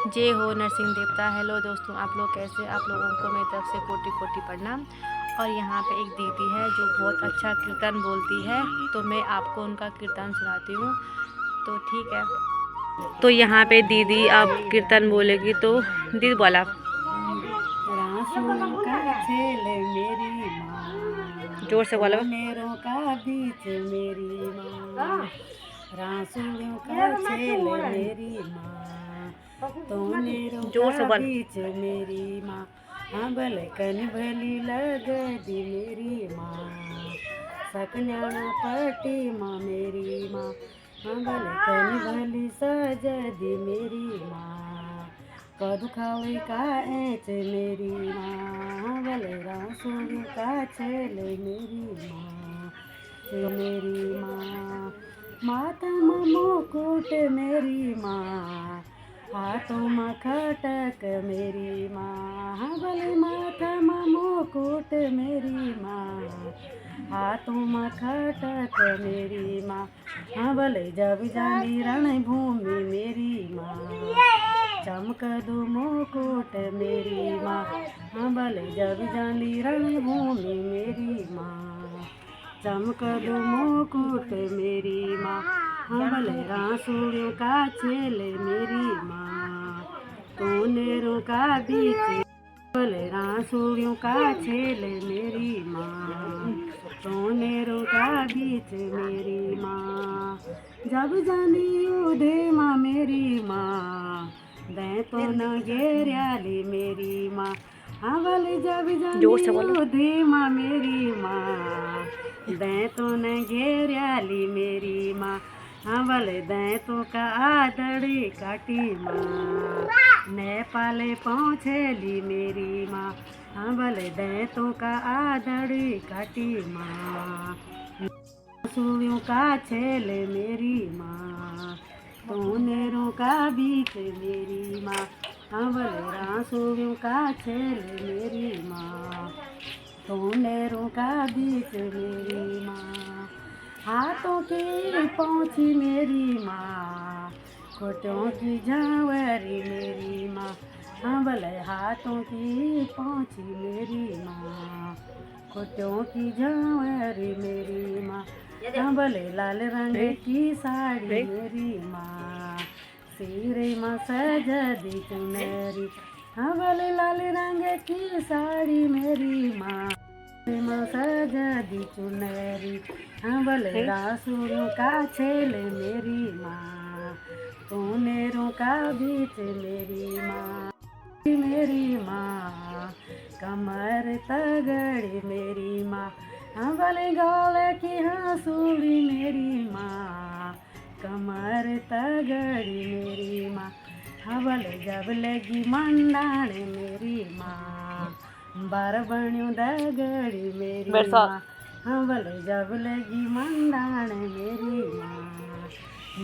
जय हो नरसिंह देवता। हेलो दोस्तों, आप लोग कैसे? आप लोगों को मेरी तरफ से कोटि कोटि प्रणाम। और यहाँ पे एक दीदी है जो बहुत अच्छा कीर्तन बोलती है, तो मैं आपको उनका कीर्तन सुनाती हूँ। तो ठीक है, तो यहाँ पे दीदी अब कीर्तन बोलेगी, तो दीदी बोला। जोर से बोलो। मेरी माँ रासुड़ों का छेल मेरी माँ, जोर से बोल। बीच मेरी माँ, हंबल कन भली लगदी मेरी माँ, सकन्याणा पटी माँ मेरी माँ, हंबल कन भली सजदी मेरी माँ, कदू खावे का ऐच मेरी माँ, हंबल रासुड़ों का छेल मेरी माँ, मेरी माँ, माथा में मुकुट मेरी माँ, हाथों में खटक मेरी माँ, भले माथा में मुकुट मेरी माँ, हाथों में खटक मेरी माँ, भले जब जानी रणभूमि मेरी माँ, चमक दो मुकुट मेरी माँ, भले जब जानी रणभूमि मेरी माँ, चमक दो मुकुट मेरी माँ, भले रासुड़ों का छेल मेरी माँ, तूनेरों का बीच, भले रासुड़ों का छेल मेरी माँ, तूनेरों का बीच मेरी माँ, जब जानी उधे माँ मेरी माँ, दे तो न घेरियाली मेरी माँ, भले जब जानी उधे माँ मेरी माँ, दे तो न घेरियाली मेरी माँ, भले दे तो का आदड़ी काटी माँ, नेपाले पहुँचेली मेरी माँ, भले दे तो का आदड़ी काटी माँ, रासुड़ों का छेल मेरी माँ, तूनेरों का बीच मेरी माँ, भले रासुड़ों का छेल मेरी माँ, तूनेरों का बीच मेरी माँ, हाथों की पहुँची मेरी माँ, खोटों की झांवरी मेरी माँ, भले हाथों की पहुँची मेरी माँ, खोटों की झांवरी मेरी माँ, भले लाल रंग की साड़ी मेरी माँ, सिरे में सजदी चुनरी, भले लाल रंग की साड़ी मेरी माँ, सजदी चुनरी, भले रासुड़ों का छेल मेरी माँ, तूनेरों का बीच मेरी माँ, मेरी माँ, कमर तगड़ी मेरी माँ, भले गाल की हंसुली मेरी माँ, कमर तगड़ी मेरी माँ, भले जब लगी मंडाण मेरी माँ, बार बण्यों दगड़ी मेरी माँ, भले जब लगी मंडाण मेरी माँ,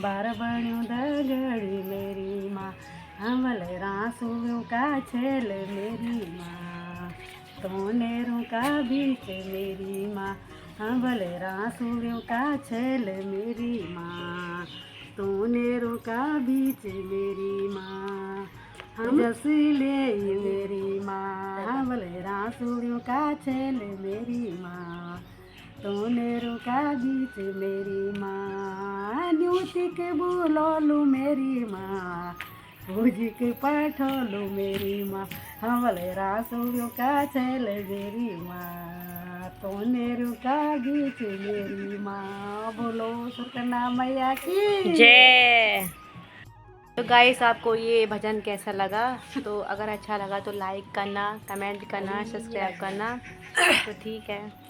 बार बण्यों दगड़ी मेरी माँ, भले रासुड़ों का छेल मेरी माँ, तूनेरों का बीच मेरी माँ, भले रासुड़ों का छेल मेरी माँ, तूनेरों का बीच मेरी माँ, जसीले मेरी माँ, भले रासुड़ों का छेल मेरी माँ, तूनेरों का बीच मेरी माँ, ड्यूटी के बुलोलू मेरी माँ, पूजी के पठोलू मेरी माँ, भले रासुड़ों का छेल मेरी माँ, तूनेरों का बीच मेरी माँ, बोलो सुकन्ना मैया की जय। तो गाइस, आपको ये भजन कैसा लगा? तो अगर अच्छा लगा तो लाइक करना, कमेंट करना, सब्सक्राइब करना। तो ठीक है।